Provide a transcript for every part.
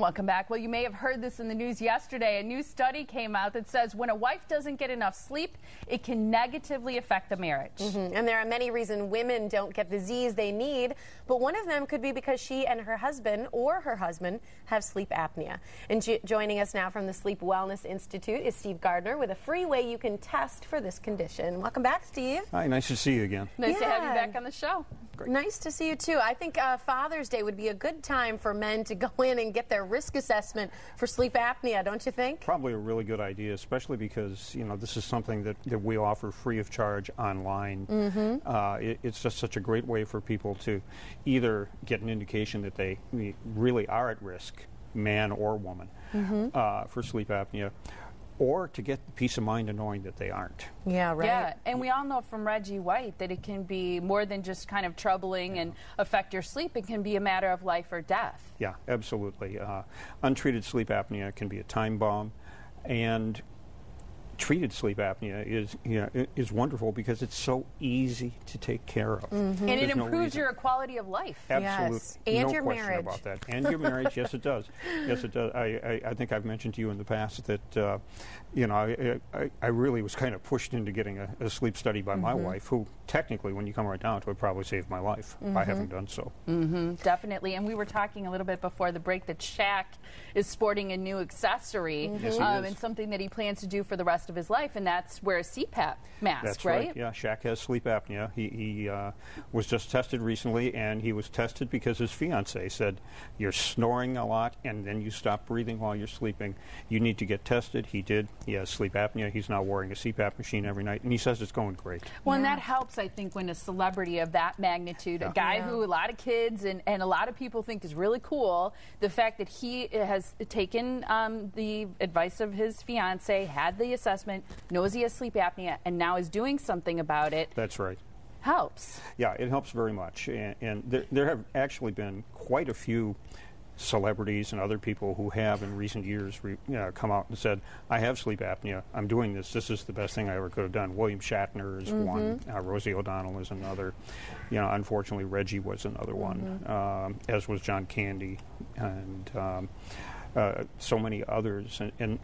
Welcome back. Well, you may have heard this in the news yesterday. A new study came out that says when a wife doesn't get enough sleep, it can negatively affect the marriage. And there are many reasons women don't get the Z's they need, but one of them could be because she and her husband or her husband have sleep apnea. And joining us now from the Sleep Wellness Institute is Steve Gardner with a free way you can test for this condition. Welcome back, Steve. Hi, nice to see you again. Nice to have you back on the show. Great. Nice to see you too. I think Father's Day would be a good time for men to go in and get their risk assessment for sleep apnea, don't you think? Probably a really good idea, especially because, you know, this is something that we offer free of charge online. It's just such a great way for people to either get an indication that they really are at risk, man or woman, for sleep apnea, or to get the peace of mind of knowing that they aren't. Yeah, right. Yeah, and we all know from Reggie White that it can be more than just kind of troubling and affect your sleep. It can be a matter of life or death. Yeah, absolutely. Untreated sleep apnea can be a time bomb, and treated sleep apnea is wonderful because it's so easy to take care of. And it improves your quality of life. Absolutely. Yes. And no your question marriage. about that. And your marriage, yes it does. Yes it does. I think I've mentioned to you in the past that I really was kind of pushed into getting a sleep study by my wife, who technically, when you come right down to it, probably saved my life by having done so. Definitely. And we were talking a little bit before the break that Shaq is sporting a new accessory Yes, he is. and something that he plans to do for the rest of his life, and that's wear a CPAP mask, That's right? Yeah, Shaq has sleep apnea. He was just tested recently, and he was tested because his fiancée said, "You're snoring a lot, and then you stop breathing while you're sleeping. You need to get tested." He did. He has sleep apnea. He's now wearing a CPAP machine every night, and he says it's going great. Well, and that helps, I think, when a celebrity of that magnitude, a guy who a lot of kids and a lot of people think is really cool, the fact that he has taken the advice of his fiancée, had the assessment, knows he has sleep apnea, and now is doing something about it. That's right. Helps. Yeah, it helps very much. And there have actually been quite a few celebrities and other people who have in recent years come out and said, "I have sleep apnea, I'm doing this, this is the best thing I ever could have done." William Shatner is one, Rosie O'Donnell is another, unfortunately Reggie was another one, as was John Candy, and so many others. And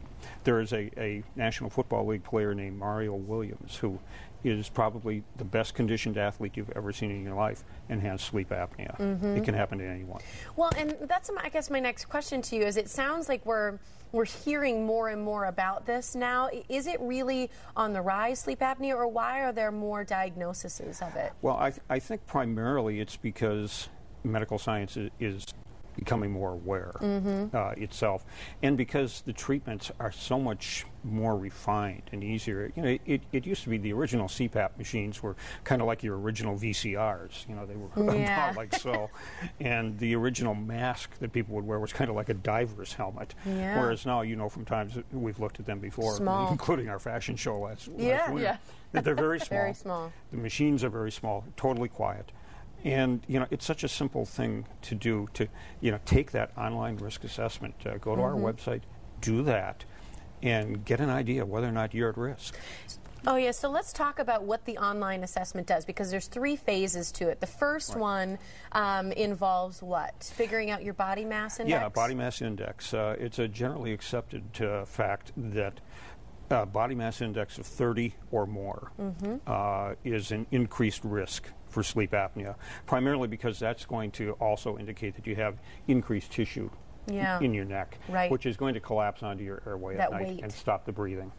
there is a National Football League player named Mario Williams who is probably the best conditioned athlete you've ever seen in your life and has sleep apnea. It can happen to anyone. Well, and that's, I guess, my next question to you is, it sounds like we're hearing more and more about this now. Is it really on the rise, sleep apnea, or why are there more diagnoses of it? Well, I think primarily it's because medical science is becoming more aware itself, and because the treatments are so much more refined and easier. It used to be the original CPAP machines were kind of like your original VCRs. They were about like so, and the original mask that people would wear was kind of like a diver's helmet. Whereas now, from times that we've looked at them before, including our fashion show last winter, that they're very small. Very small. The machines are very small, totally quiet. And, it's such a simple thing to do to, take that online risk assessment, go to our website, do that, and get an idea whether or not you're at risk. Oh, yeah. So let's talk about what the online assessment does, because there's 3 phases to it. The first one involves what? Figuring out your body mass index? Yeah, body mass index. It's a generally accepted fact that body mass index of 30 or more is an increased risk for sleep apnea, primarily because that's going to also indicate that you have increased tissue in your neck, which is going to collapse onto your airway at night and stop the breathing.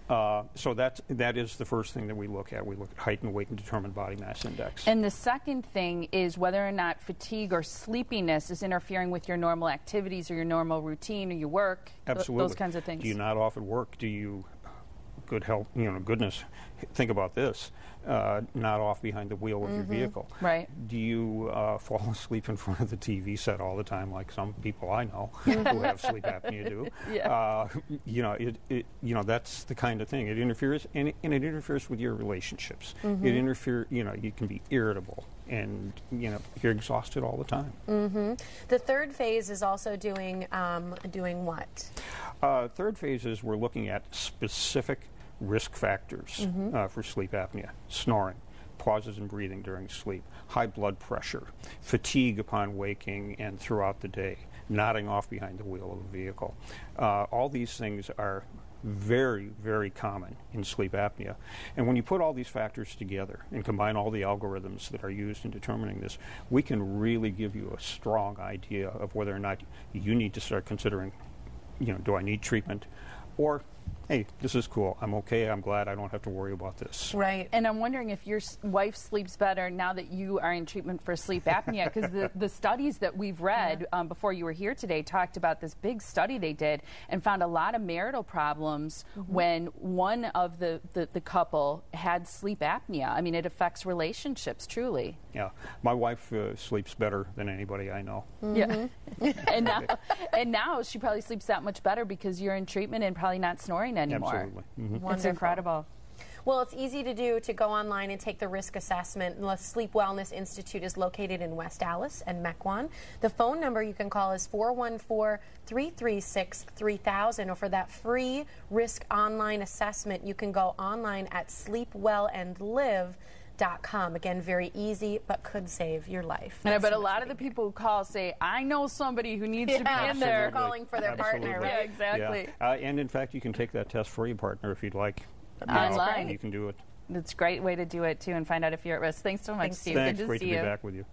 So that is the first thing that we look at. We look at height and weight and determine body mass index. And the second thing is whether or not fatigue or sleepiness is interfering with your normal activities or your normal routine or your work. Absolutely. Those kinds of things. Do you not often work? Do you, good health, goodness, think about this, not off behind the wheel of your vehicle. Right. Do you fall asleep in front of the TV set all the time, like some people I know who have sleep apnea do? That's the kind of thing. It interferes, and it interferes with your relationships. It interferes, you can be irritable, and, you're exhausted all the time. The third phase is also doing what? Third phase is we're looking at specific risk factors for sleep apnea: snoring, pauses in breathing during sleep, high blood pressure, fatigue upon waking and throughout the day, nodding off behind the wheel of a vehicle. All these things are very, very common in sleep apnea. And when you put all these factors together and combine all the algorithms that are used in determining this, we can really give you a strong idea of whether or not you need to start considering, do I need treatment? Or, hey, this is cool. I'm okay. I'm glad I don't have to worry about this. Right. And I'm wondering if your wife sleeps better now that you are in treatment for sleep apnea, because the studies that we've read before you were here today talked about this big study they did and found a lot of marital problems when one of the couple had sleep apnea. I mean, it affects relationships, truly. Yeah. My wife sleeps better than anybody I know. Yeah. and now she probably sleeps that much better because you're in treatment and probably not snoring anymore. Absolutely. Mm-hmm. It's incredible. Well, it's easy to do to go online and take the risk assessment. The Sleep Wellness Institute is located in West Allis and Mequon. The phone number you can call is 414-336-3000, or for that free risk online assessment, you can go online at sleepwellandlive.com. Again, very easy, but could save your life. And I bet a lot of the people who call say, I know somebody who needs to be in there. They're calling for their partner, right? Yeah, exactly. Yeah. And in fact, you can take that test for your partner if you'd like. Online. You can do it. It's a great way to do it, too, and find out if you're at risk. Thanks so much, Steve. Thanks. Good to Great see to be you. back with you.